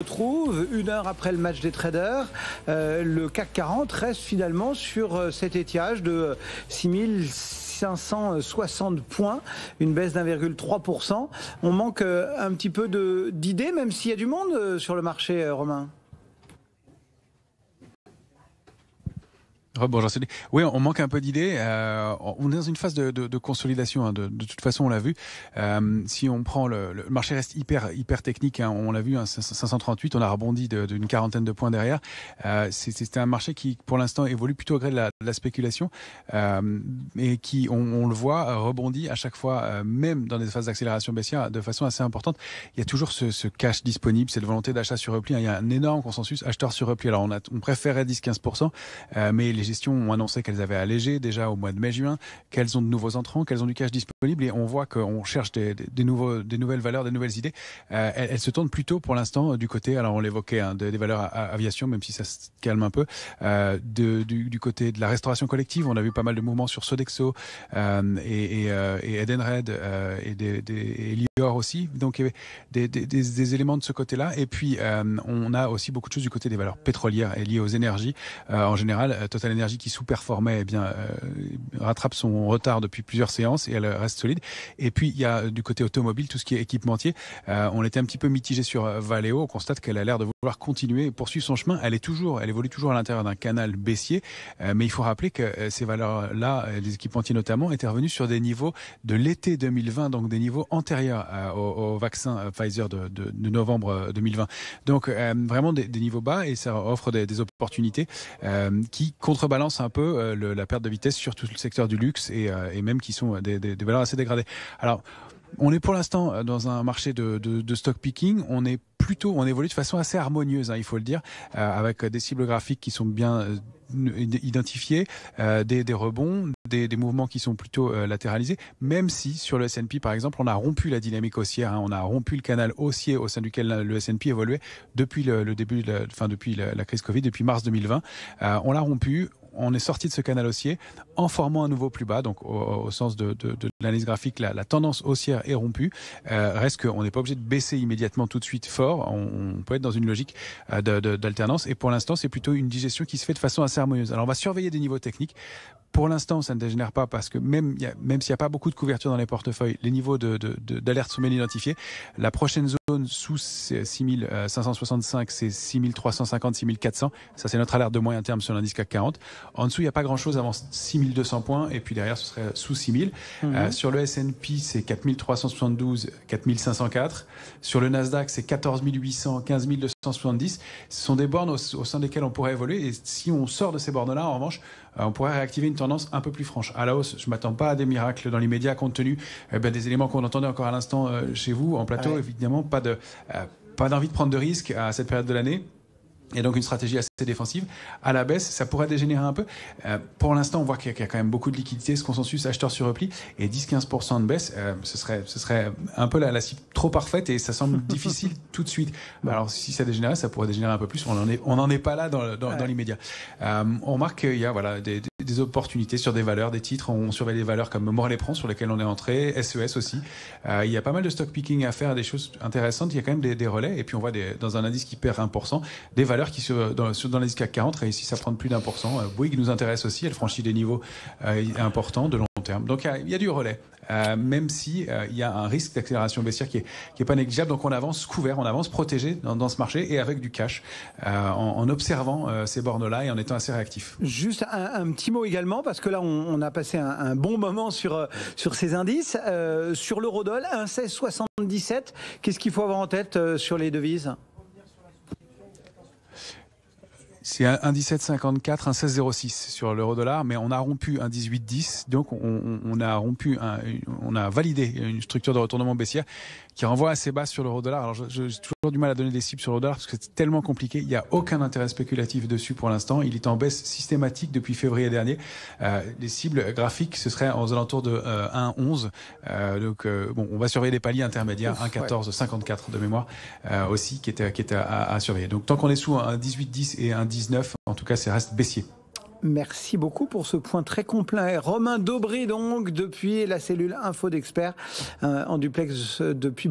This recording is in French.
Retrouve une heure après le match des traders, le CAC 40 reste finalement sur cet étiage de 6560 points, une baisse d'1,3%. On manque un petit peu d'idées, même s'il y a du monde sur le marché, Romain. Bonjour, oui, on manque un peu d'idées. On est dans une phase de consolidation. Hein, de toute façon, on l'a vu. Si on prend le marché reste hyper technique. Hein, on l'a vu, hein, 538, on a rebondi d'une quarantaine de points derrière. C'est un marché qui, pour l'instant, évolue plutôt au gré de la spéculation, et qui, on le voit, rebondit à chaque fois, même dans des phases d'accélération baissière, de façon assez importante. Il y a toujours ce cash disponible, cette volonté d'achat sur repli. Hein, il y a un énorme consensus acheteur sur repli. Alors, on préférait 10-15%, mais les gestions ont annoncé qu'elles avaient allégé déjà au mois de mai-juin, qu'elles ont de nouveaux entrants, qu'elles ont du cash disponible, et on voit qu'on cherche des nouvelles valeurs, des nouvelles idées. Elles se tournent plutôt pour l'instant du côté, alors on l'évoquait, hein, des valeurs aviation, même si ça se calme un peu, du côté de la restauration collective. On a vu pas mal de mouvements sur Sodexo et Edenred et Lior aussi. Donc il y avait des éléments de ce côté-là. Et puis on a aussi beaucoup de choses du côté des valeurs pétrolières et liées aux énergies. En général, Total Energy qui sous-performait, rattrape son retard depuis plusieurs séances et elle reste solide. Et puis il y a du côté automobile tout ce qui est équipementier. On était un petit peu mitigé sur Valeo. On constate qu'elle a l'air de vouloir continuer et poursuivre son chemin. Elle évolue toujours à l'intérieur d'un canal baissier, mais il faut rappeler que ces valeurs-là, les équipementiers notamment, étaient revenus sur des niveaux de l'été 2020, donc des niveaux antérieurs au vaccin Pfizer de novembre 2020. Donc vraiment des niveaux bas, et ça offre des opportunités qui contrebalancent un peu la perte de vitesse sur tout le secteur du luxe et même qui sont des valeurs assez dégradées. Alors, on est pour l'instant dans un marché de stock picking. On évolue de façon assez harmonieuse, hein, il faut le dire, avec des cibles graphiques qui sont bien identifiées, des rebonds, des mouvements qui sont plutôt latéralisés, même si sur le S&P par exemple on a rompu la dynamique haussière, hein, on a rompu le canal haussier au sein duquel le S&P évoluait depuis le début depuis la crise Covid, depuis mars 2020. On l'a rompu. On est sorti de ce canal haussier en formant un nouveau plus bas, donc au sens de l'analyse graphique, la tendance haussière est rompue. Reste qu'on n'est pas obligé de baisser immédiatement tout de suite fort. On peut être dans une logique d'alternance, et pour l'instant c'est plutôt une digestion qui se fait de façon assez harmonieuse. Alors on va surveiller des niveaux techniques. Pour l'instant, ça ne dégénère pas parce que même s'il n'y a pas beaucoup de couverture dans les portefeuilles, les niveaux d'alerte sont bien identifiés. La prochaine zone sous 6565, c'est 6350, 6400. Ça, c'est notre alerte de moyen terme sur l'indice CAC 40. En dessous, il n'y a pas grand-chose avant 6200 points. Et puis derrière, ce serait sous 6000. Sur le S&P, c'est 4372, 4504. Sur le Nasdaq, c'est 14800, 15270. Ce sont des bornes au sein desquelles on pourrait évoluer. Et si on sort de ces bornes-là, en revanche, on pourrait réactiver une tendance un peu plus franche. À la hausse, je ne m'attends pas à des miracles dans l'immédiat, compte tenu des éléments qu'on entendait encore à l'instant chez vous, en plateau. Ouais. Évidemment, pas d'envie de prendre de risques à cette période de l'année. Et donc une stratégie assez défensive. À la baisse, ça pourrait dégénérer un peu. Pour l'instant, on voit qu'il y a quand même beaucoup de liquidités, ce consensus acheteur sur repli, et 10-15% de baisse, ce serait un peu la cible trop parfaite, et ça semble difficile tout de suite. Alors si ça dégénérait, ça pourrait dégénérer un peu plus. On n'en est pas là dans l'immédiat. On remarque qu'il y a des opportunités sur des valeurs, des titres. On surveille des valeurs comme Morel-Epron sur lesquelles on est entré, SES aussi. Il y a pas mal de stock picking à faire, des choses intéressantes. Il y a quand même des relais, et puis on voit dans un indice qui perd 1%, des valeurs qui dans l'indice CAC 40 réussissent à prendre plus d'1%. Bouygues nous intéresse aussi, elle franchit des niveaux importants de long terme. Donc il y a du relais, même si il y a un risque d'accélération baissière qui est pas négligeable. Donc on avance couvert, on avance protégé dans ce marché, et avec du cash, en observant ces bornes-là et en étant assez réactif. Juste un petit mot également, parce que là on a passé un bon moment sur ces indices. Sur l'eurodoll, 1,1677, qu'est-ce qu'il faut avoir en tête sur les devises ? C'est un 17,54, un 16,06 sur l'euro-dollar, mais on a rompu un 18,10, donc on a validé une structure de retournement baissière qui renvoie assez bas sur l'euro-dollar. Alors j'ai toujours du mal à donner des cibles sur l'euro-dollar parce que c'est tellement compliqué. Il n'y a aucun intérêt spéculatif dessus pour l'instant. Il est en baisse systématique depuis février dernier. Les cibles graphiques, ce serait aux alentours de 1,11. On va surveiller les paliers intermédiaires, 1,1454 de mémoire aussi, qui est à surveiller. Donc tant qu'on est sous un 18,10 et un 19, en tout cas, ça reste baissier. Merci beaucoup pour ce point très complet. Romain Daubry, donc, depuis la cellule Info d'Experts, en duplex depuis